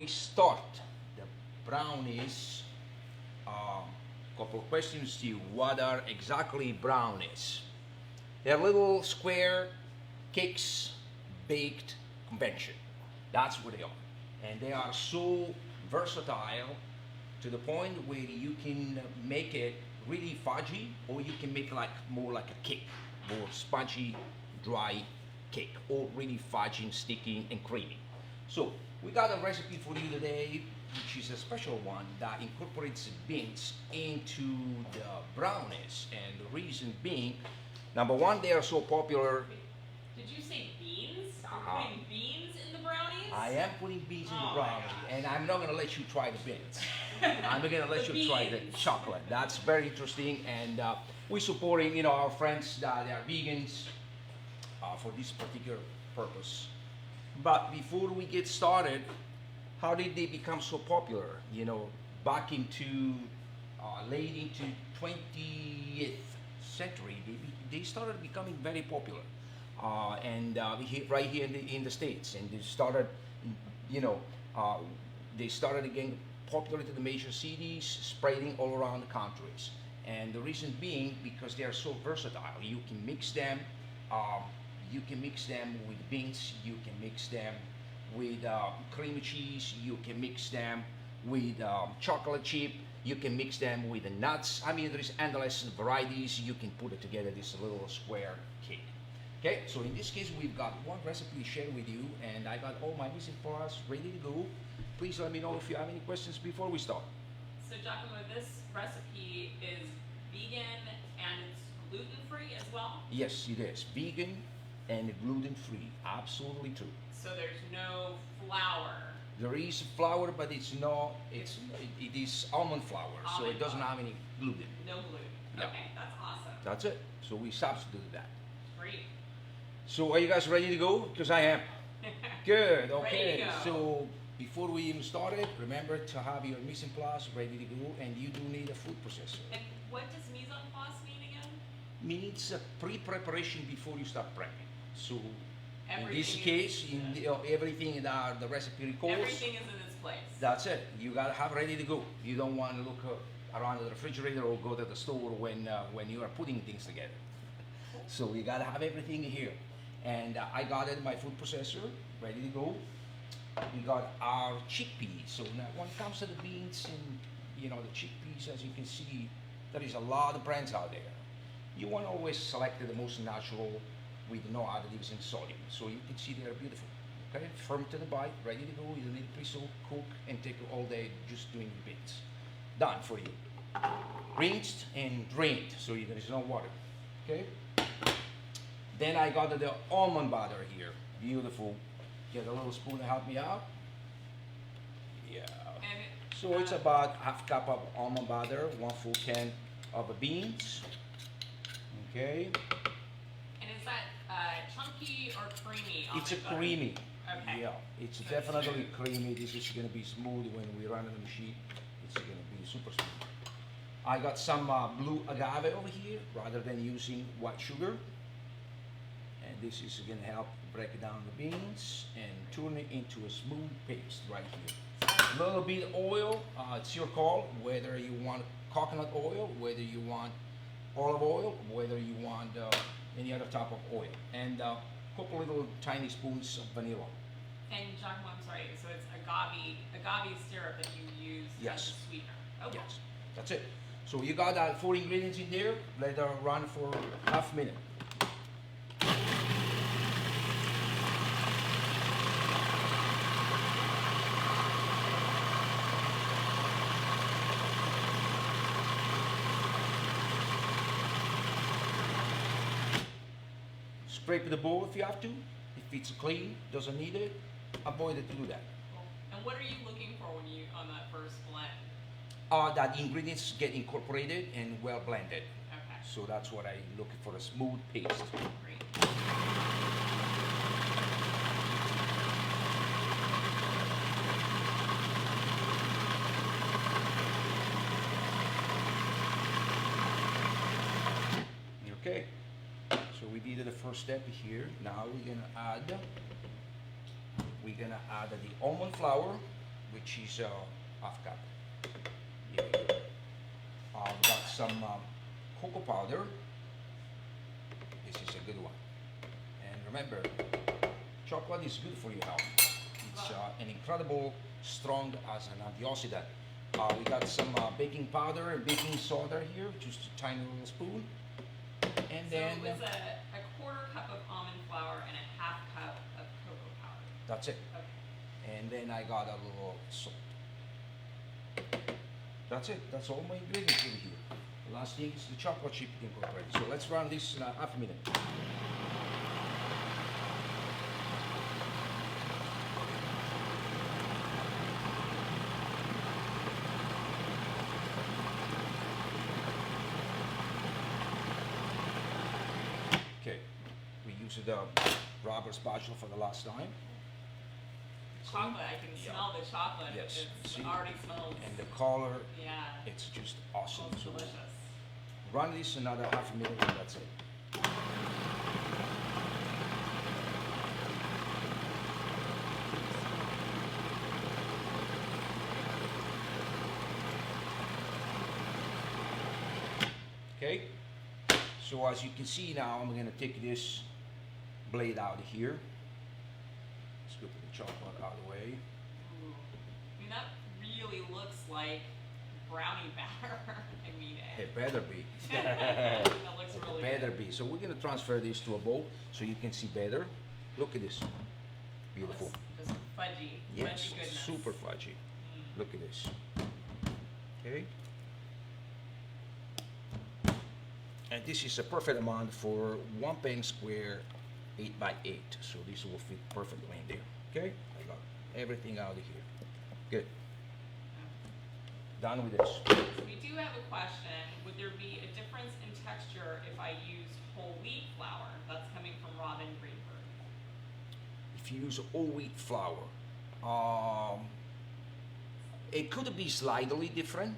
We start the brownies. Couple of questions to you. What are exactly brownies? They're little square cakes baked convention. That's what they are. And they are so versatile to the point where you can make it really fudgy or you can make like more like a cake, more spongy, dry cake, or really fudgy and sticky and creamy. So we got a recipe for you today, which is a special one that incorporates beans into the brownies. And the reason being, number one, they are so popular. Did you say beans? Uh-huh. You're putting beans in the brownies? I am putting beans in the Oh my brownie, gosh. and I'm not going to let you try the beans. I'm going to let The you try the beans. chocolate. That's very interesting, and we're supporting, our friends that are vegans for this particular purpose. But before we get started, how did they become so popular? Back into late into 20th century, they started becoming very popular, and right here in the states, and they started, you know, uh, they started again popular to the major cities, spreading all around the countries. And the reason being because they are so versatile. You can mix them. Um, you can mix them with beans. You can mix them with cream cheese. You can mix them with chocolate chip. You can mix them with the nuts. I mean, there is endless varieties. You can put it together this little square cake. Okay, so in this case, we've got one recipe to share with you, and I got all my mise en place ready to go. Please let me know if you have any questions before we start. So Giacomo, this recipe is vegan and it's gluten-free as well? Yes, it is vegan and gluten-free. Absolutely true. So there's no flour. There is flour, but it is almond flour, so Almond it doesn't flour. have any gluten. No gluten. Yeah. Okay, that's awesome. That's it. So we substitute that. Great. So are you guys ready to go? Because I am. Good. Ready Okay. to go. So before we even started, remember to have your mise en place ready to go, and you do need a food processor. And what does mise en place mean again? Means a pre-preparation before you start prepping. So in this Everything case, is- everything that the recipe records, Everything is in its place. that's it. You gotta have ready to go. You don't want to look around the refrigerator or go to the store when you are putting things together. So you gotta have everything here. And I got it, my food processor, ready to go. We got our chickpeas. So now when it comes to the beans and the chickpeas, as you can see, there is a lot of brands out there. You want to always select the most natural with no additives and sodium. So you can see they are beautiful. Okay, firm to the bite, ready to go. You don't need to pre-soak, cook, and take all day just doing the beans. Done for you. Rinsed and drained, so there is no water. Okay. Then I got the almond butter here. Beautiful. Get a little spoon to help me out. Yeah. And So it's about half cup of almond butter, 1 full can of beans. Okay. And is that chunky or creamy? It's a almond butter? creamy. Okay. Yeah, it's So it's definitely smooth. creamy. This is gonna be smooth when we run the machine. It's gonna be super smooth. I got some blue agave over here rather than using white sugar. And this is gonna help break down the beans and turn it into a smooth paste right here. A little bit of oil, it's your call, whether you want coconut oil, whether you want olive oil, whether you want any other type of oil. And a couple little tiny spoons of vanilla. And Giacomo, I'm sorry, so it's agave syrup that you use Yes. as a sweetener. Okay. Yes, that's it. So you got that 4 ingredients in there, let it run for half a minute. Scrape the bowl if you have to. If it's clean, doesn't need it, avoid it to do that. And what are you looking for when you on that first blend? That ingredients get incorporated and well blended. Okay. So that's what I look for, a smooth paste. Great. Okay, so we did the first step here. Now we're gonna add the almond flour which is half cup. Here we go. Got some cocoa powder. This is a good one. And remember, chocolate is good for your health. It's an incredible strong as an antioxidant. We got some baking powder and baking soda here, just a tiny little spoon. And then it's a quarter cup of almond flour and a half cup of cocoa powder. that's it. Okay. And then I got a little salt. That's it. That's all my ingredients over here. The last thing is the chocolate chip incorporated. So let's run this in a half a minute. Okay, we used the rubber spatula for the last time. Chocolate, I can smell the chocolate. Yes, It see? already smells. And the color, Yeah. it's just awesome. Smells So delicious. run this another half a minute and that's it. Okay, so as you can see now, I'm going to take this blade out of here. Let's go put the chocolate out of the way. Ooh. I mean, that really looks like brownie batter. I mean, It better be. that looks really Better good. be. So we're going to transfer this to a bowl so you can see better. Look at this. Beautiful. Just fudgy. Yes, Fudgy goodness. super fudgy. Mm. Look at this. Okay. And this is a perfect amount for 1 pen square 8 by 8. So this will fit perfectly in there. Okay? I got everything out of here. Good. Done with this. So we do have a question. Would there be a difference in texture if I used whole wheat flour? That's coming from Robin Greenberg. If you use whole wheat flour, it could be slightly different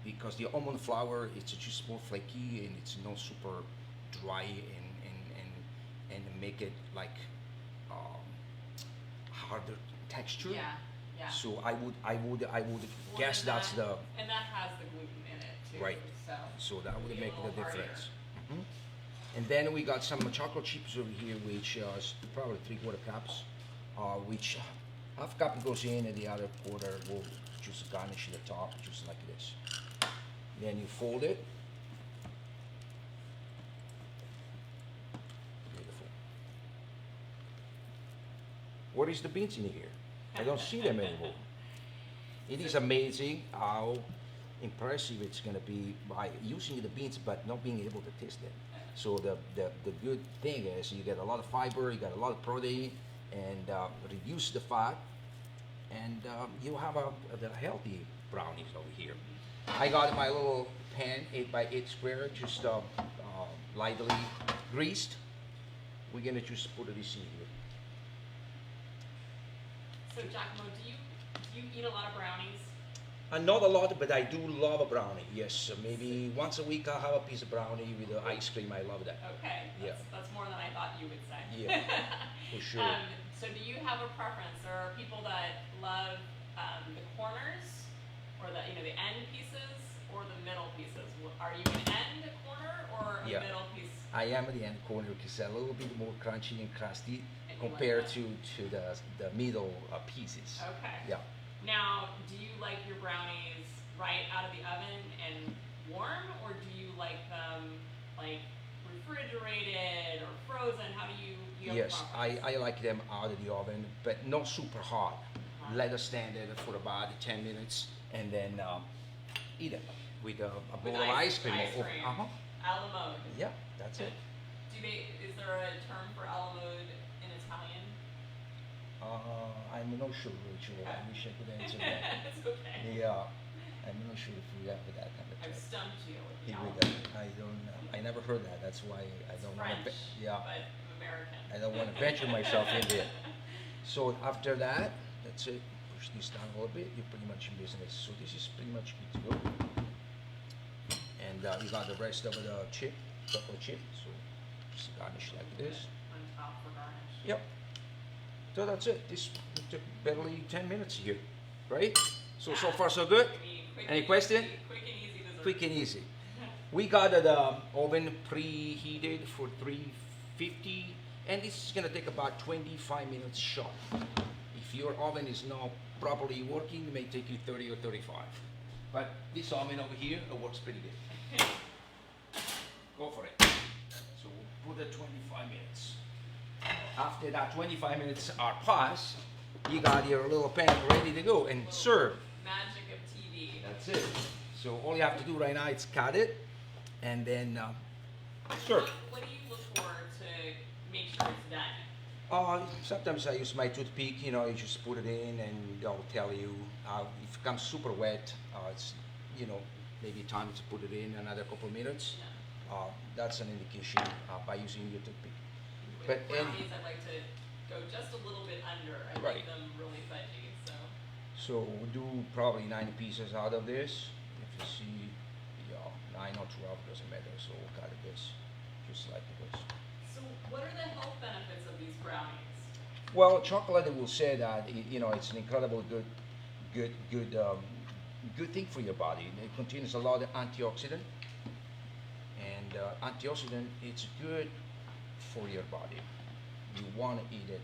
because the almond flour it's just more flaky and it's not super dry and make it like harder texture. Yeah. Yeah. So I would Well, guess and that's the and that has the gluten in it too. Right. So that would Be a make the little harder. difference. Mhm. And then we got some chocolate chips over here, which is probably 3/4 cups, which half cup goes in and the other quarter will just garnish the top, just like this. Then you fold it. Beautiful. What is the beans in here? I don't see them anymore. It is amazing how impressive it's going to be by using the beans but not being able to taste them. So the good thing is you get a lot of fiber, you get a lot of protein, and reduce the fat, and you have the healthy brownies over here. I got my little pan, 8 by 8 square, just lightly greased. We're gonna just put this in here. So Giacomo, do you eat a lot of brownies? Not a lot, but I do love a brownie. Yes, maybe once a week I'll have a piece of brownie with the ice cream. I love that. Okay. Yeah. That's more than I thought you would say. Yeah, for sure. So do you have a preference? There are people that love the corners, or the the end pieces, or the middle pieces. Are you an end corner or a Yeah. middle piece? I am at the end corner because a little bit more crunchy and crusty And you compared like to the middle pieces. Okay. Yeah. Now, do you like your brownies right out of the oven and warm, or do you like them like refrigerated or frozen? How do you have a Yes, preference? I like them out of the oven, but not super hot. Uh-huh. Let us stand there for about 10 minutes and then eat it with a With bowl of ice cream. Ice cream. Uh-huh. A la mode. Yeah, that's it. Is there a term for a la mode in Italian? I'm not sure, Rachel. I wish I could answer that. It's okay. Yeah, I'm not sure if we have that kind of I've check. stumped you with the Here a we la go. mode. I don't know. I never heard that. That's why I don't want French, to. Yeah, but American. I don't want to venture myself in there. So after that, that's it. Push this down a little bit. You're pretty much in business. So this is pretty much good to go. And you got the rest of the chocolate chip. So just garnish like this. On top for garnish. Yep. So that's it. This took barely 10 minutes here, right? So far so good. I mean, quick Any and question? easy- Quick and easy dessert. Quick and easy. We got the oven preheated for 350, and this is gonna take about 25 minutes sharp. If your oven is not properly working, it may take you 30 or 35. But this oven over here, it works pretty good. Go for it. So we'll put it 25 minutes. After that 25 minutes are passed, you got your little pan ready to go and serve. Magic of TV. That's it. So all you have to do right now is cut it and then serve. What do you look for to make sure it's done? Sometimes I use my toothpick, you know, you just put it in and they'll tell you if it comes super wet, it's, you know, maybe time to put it in another couple minutes. That's an indication by using your toothpick. With brownies, I like to go just a little bit under. I Right. like them really fudgy, so. So we'll do probably 90 pieces out of this. If you see, 9 or 12 doesn't matter. So we'll cut this just like this. So what are the health benefits of these brownies? Well, chocolate will say that you know it's an incredible good thing for your body. It contains a lot of antioxidant, and antioxidant it's good for your body. You want to eat it.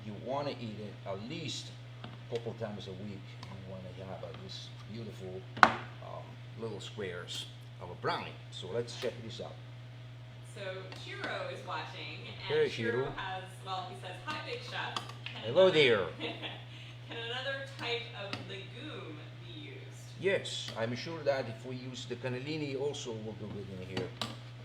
You want to eat it at least a couple times a week. You want to have this beautiful little squares of a brownie. So let's check this out. So Chiro is watching, and Hey, Chiro Chiro. has, well, he says, "Hi, Big Chef. Can Hello another- there. Can another type of legume be used?" Yes, I'm sure that if we use the cannellini also will do good in here.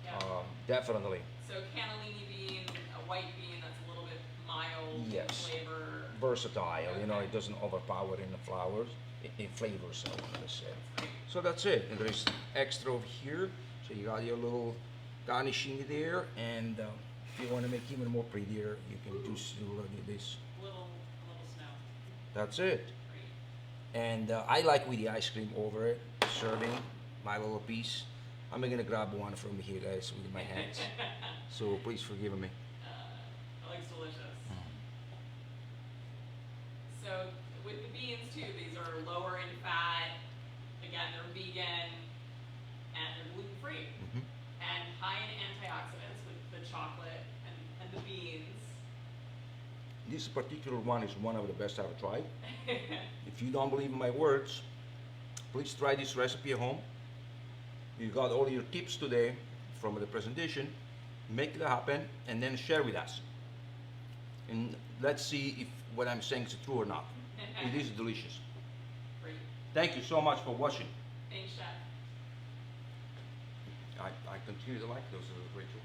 Yeah. Definitely. So cannellini bean, a white bean that's a little bit mild in Yes. flavor. Versatile, you know, Okay. it doesn't overpower in the flowers, in flavors, I want to say. Great. So that's it. And there's extra over here. So you got your little garnishing there, and if you want to make even more prettier, you can just do like this. Little snow. That's it. Great. And I like with the ice cream over it, serving my little piece. I'm gonna grab one from here, guys, with my hands. So please forgive me. It looks delicious. So with the beans too, these are lower in fat. Again, they're vegan and they're gluten free and high in antioxidants with the chocolate and the beans. This particular one is one of the best I've tried. If you don't believe my words, please try this recipe at home. You got all your tips today from the presentation. Make it happen and then share with us. And let's see if what I'm saying is true or not. It is delicious. Great. Thank you so much for watching. Thanks, Chef. I continue to like those, Rachel.